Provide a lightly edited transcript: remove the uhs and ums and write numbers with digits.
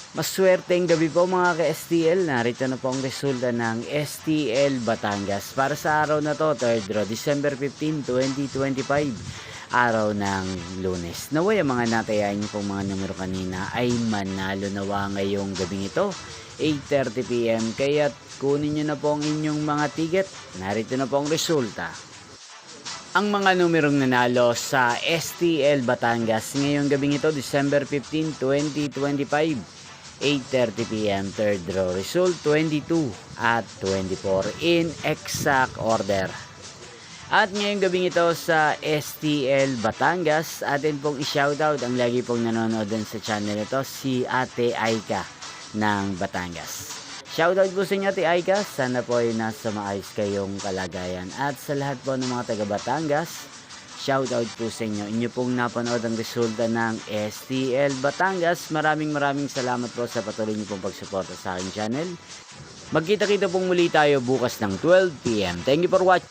Maswerteng gabi po mga ka-STL. Narito na po ang resulta ng STL Batangas para sa araw na to, 3rd draw, December 15, 2025. Araw ng Lunes. Naway ang mga natayaan niyo pong mga numero kanina ay manalo nawa ngayong gabing ito, 8:30 PM. Kaya kunin niyo na po ang inyong mga ticket. Narito na po ang resulta. Ang mga numerong nanalo sa STL Batangas ngayong gabing ito, December 15, 2025. 8:30 PM, third draw result 22 at 24 in exact order. At ngayong gabing ito sa STL Batangas, atin pong i-shoutout ang lagi pong nanonood din sa channel ito, si Ate Aika ng Batangas. Shoutout po sa inyo, Ate Aika. Sana po ay nasa maayos kayong kalagayan. At sa lahat po ng mga taga Batangas, shoutout po sa inyo. Inyo pong napanood ang resulta ng STL Batangas. Maraming salamat po sa patuloy niyo pong pagsuporta sa aking channel. Magkita-kita pong muli tayo bukas ng 12 PM. Thank you for watching.